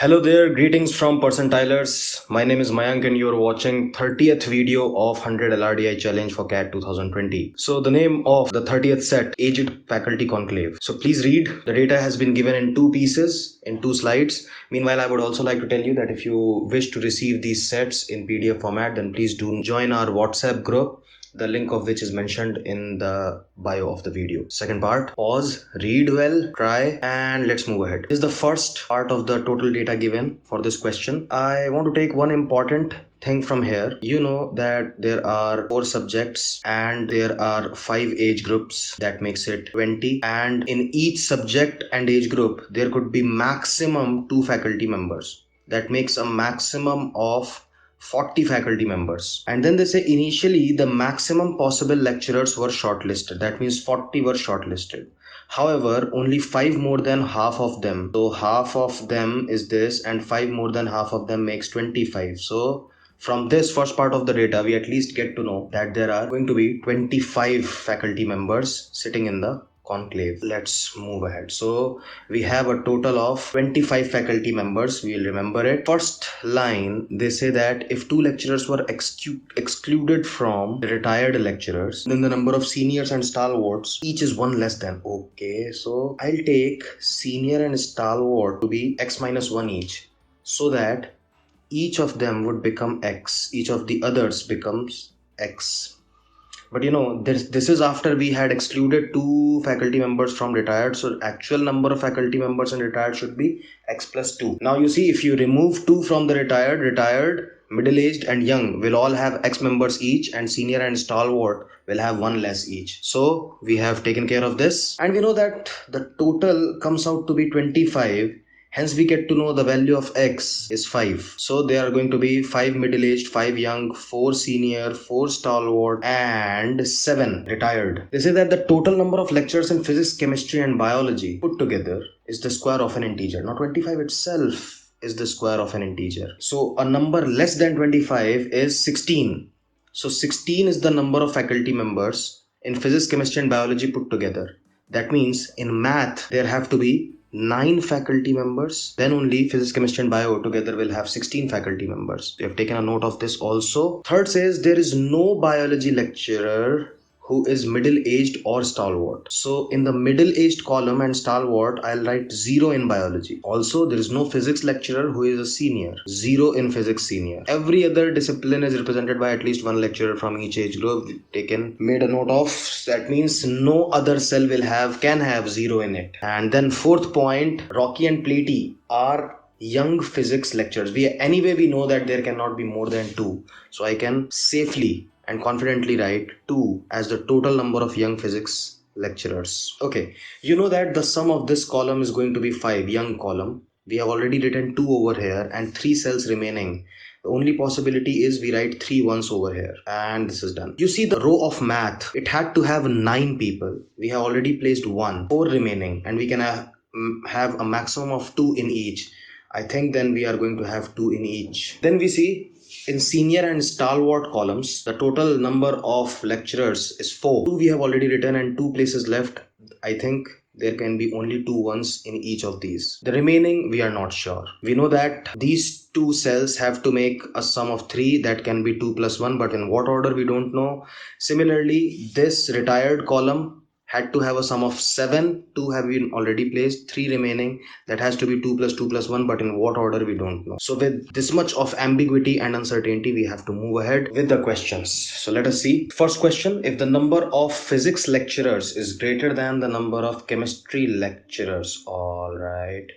Hello there, greetings from Percentilers. My name is Mayank and you're watching 30th video of 100 LRDI challenge for CAT 2020. So the name of the 30th set, Aged Faculty Conclave. So please read. The data has been given in two pieces, in two slides. Meanwhile, I would also like to tell you that if you wish to receive these sets in PDF format, then please do join our WhatsApp group, the link of which is mentioned in the bio of the video. Second part, pause, read well, try, and let's move ahead. This is the first part of the total data given for this question. I want to take one important thing from here. You know that there are 4 subjects and there are 5 age groups. That makes it 20, and in each subject and age group there could be maximum 2 faculty members. That makes a maximum of 40 faculty members. And then they say initially the maximum possible lecturers were shortlisted. That means 40 were shortlisted. However, only 5 more than half of them. So half of them is this, and 5 more than half of them makes 25. So from this first part of the data, we at least get to know that there are going to be 25 faculty members sitting in the conclave. Let's move ahead. So we have a total of 25 faculty members. We'll remember it. First line, they say that if 2 lecturers were excluded from the retired lecturers, then the number of seniors and stalwarts each is 1 less than. Okay, so I'll take senior and stalwart to be x minus 1 each, so that each of them would become x, each of the others becomes x. But you know, this is after we had excluded 2 faculty members from retired, so actual number of faculty members in retired should be x plus 2. Now you see, if you remove 2 from the retired, middle-aged and young will all have x members each, and senior and stalwart will have 1 less each. So we have taken care of this, and we know that the total comes out to be 25. Hence we get to know the value of x is 5. So there are going to be 5 middle-aged, 5 young, 4 senior, 4 stalwart, and 7 retired. They say that the total number of lectures in physics, chemistry, and biology put together is the square of an integer. Now 25 itself is the square of an integer. So a number less than 25 is 16. So 16 is the number of faculty members in physics, chemistry, and biology put together. That means in math there have to be 9 faculty members, then only physics, chemistry, and bio together will have 16 faculty members. We have taken a note of this also. Third says there is no biology lecturer who is middle-aged or stalwart. So in the middle-aged column and stalwart, I'll write 0 in biology. Also, there is no physics lecturer who is a senior. 0 in physics senior. Every other discipline is represented by at least 1 lecturer from each age group. Made a note of. That means no other cell can have 0 in it. And then fourth point, Rocky and Platy are young physics lecturers. We know that there cannot be more than 2. So I can safely and confidently write 2 as the total number of young physics lecturers. Okay, you know that the sum of this column is going to be 5, young column. We have already written 2 over here and 3 cells remaining. The only possibility is we write 3 once over here, and this is done. You see the row of math, it had to have 9 people. We have already placed 1, 4 remaining, and we can have a maximum of 2 in each. I think then we are going to have 2 in each. Then we see in senior and stalwart columns, the total number of lecturers is 4. 2 we have already written and 2 places left. I think there can be only 2 ones in each of these. The remaining we are not sure. We know that these 2 cells have to make a sum of 3. That can be 2 plus 1, but in what order we don't know. Similarly, this retired column had to have a sum of 7. 2 have been already placed, 3 remaining. That has to be 2 plus 1, but in what order we don't know. So with this much of ambiguity and uncertainty, we have to move ahead with the questions. So let us see. First question, if the number of physics lecturers is greater than the number of chemistry lecturers. All right.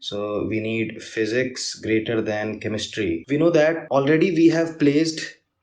So we need physics greater than chemistry. We know that already we have placed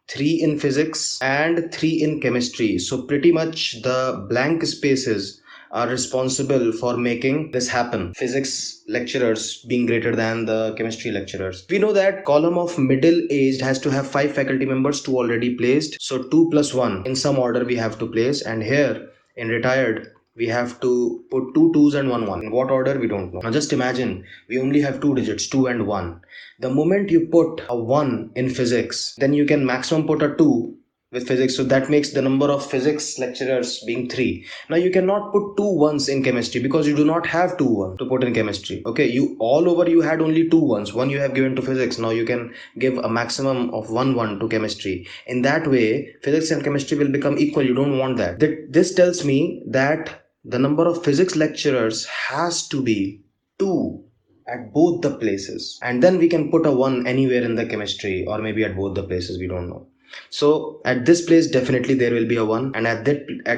3 in physics and 3 in chemistry. So pretty much the blank spaces are responsible for making this happen. Physics lecturers being greater than the chemistry lecturers. We know that column of middle-aged has to have 5 faculty members, 2 already placed. So 2 plus 1 in some order we have to place, and here in retired we have to put 2 2s and 1 1. In what order we don't know. Now just imagine we only have 2 digits, 2 and 1. The moment you put a 1 in physics, then you can maximum put a 2 with physics, so that makes the number of physics lecturers being 3. Now you cannot put 2 ones in chemistry because you do not have 2 ones to put in chemistry. Okay, you all over you had only 2 ones. One you have given to physics. Now you can give a maximum of 1 to chemistry. In that way, physics and chemistry will become equal. You don't want that. This tells me that the number of physics lecturers has to be 2 at both the places, and then we can put a 1 anywhere in the chemistry, or maybe at both the places, we don't know. So at this place definitely there will be a 1, and at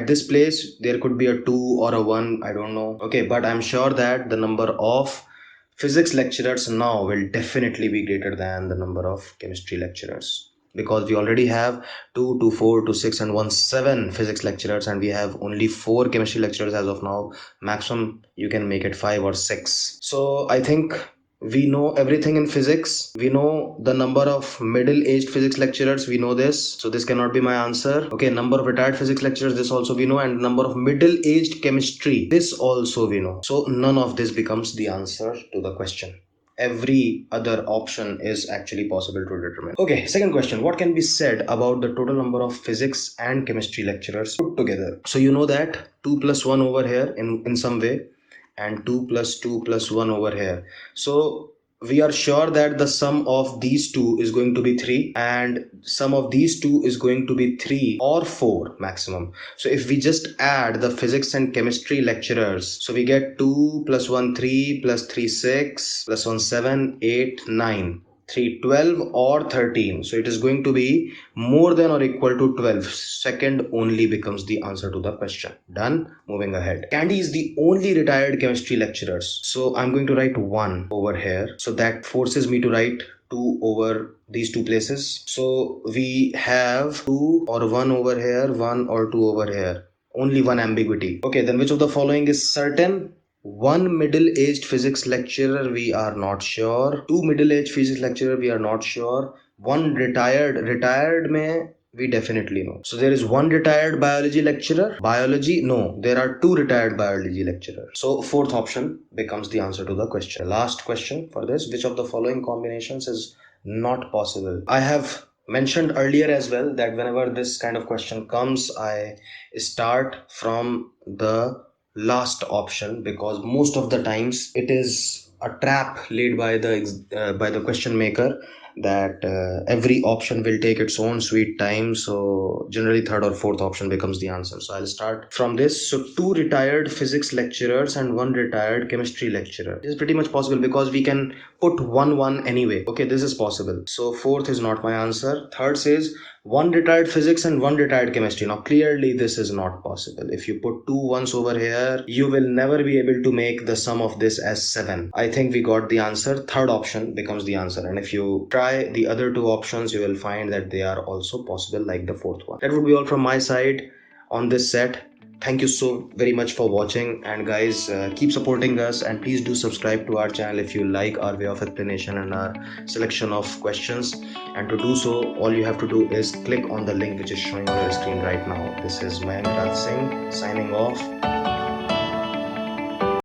this place there could be a 2 or a 1, I don't know. Okay, but I'm sure that the number of physics lecturers now will definitely be greater than the number of chemistry lecturers, because we already have 2 to 4 to 6 and 1 7 physics lecturers, and we have only 4 chemistry lecturers as of now. Maximum you can make it 5 or 6. So I think we know everything in physics. We know the number of middle-aged physics lecturers. We know this, so this cannot be my answer. Okay, number of retired physics lecturers, this also we know, and number of middle-aged chemistry, this also we know. So none of this becomes the answer to the question. Every other option is actually possible to determine. Okay, second question. What can be said about the total number of physics and chemistry lecturers put together? So you know that 2 plus 1 over here in some way, and 2 plus 2 plus 1 over here. So we are sure that the sum of these two is going to be 3, and sum of these two is going to be 3 or 4 maximum. So if we just add the physics and chemistry lecturers, so we get 2 plus 1 3 plus 3 6 plus 1 7 8 9, 3 12 or 13. So it is going to be more than or equal to 12. Second only becomes the answer to the question. Done. Moving ahead. Candy is the only retired chemistry lecturers. So I'm going to write 1 over here. So that forces me to write 2 over these two places. So we have 2 or 1 over here, 1 or 2 over here. Only one ambiguity. Okay, then which of the following is certain? 1 middle-aged physics lecturer, we are not sure. 2 middle-aged physics lecturer, we are not sure. 1 retired may we definitely know. So there is 1 retired biology lecturer. Biology, no, there are 2 retired biology lecturers. So fourth option becomes the answer to the question. The last question for this: which of the following combinations is not possible? I have mentioned earlier as well that whenever this kind of question comes, I start from the last option, because most of the times it is a trap laid by the question maker, that every option will take its own sweet time. So generally third or fourth option becomes the answer. So I'll start from this. So 2 retired physics lecturers and 1 retired chemistry lecturer. This is pretty much possible because we can put 1 anyway. Okay, this is possible. So fourth is not my answer. Third says 1 retired physics and 1 retired chemistry. Now clearly this is not possible. If you put 2 ones over here, you will never be able to make the sum of this as 7. I think we got the answer. Third option becomes the answer, and if you try the other 2 options, you will find that they are also possible, like the fourth one. That would be all from my side on this set. Thank you so very much for watching, and guys, keep supporting us, and please do subscribe to our channel if you like our way of explanation and our selection of questions. And to do so, all you have to do is click on the link which is showing on your screen right now. This is Mayank Raj Singh signing off.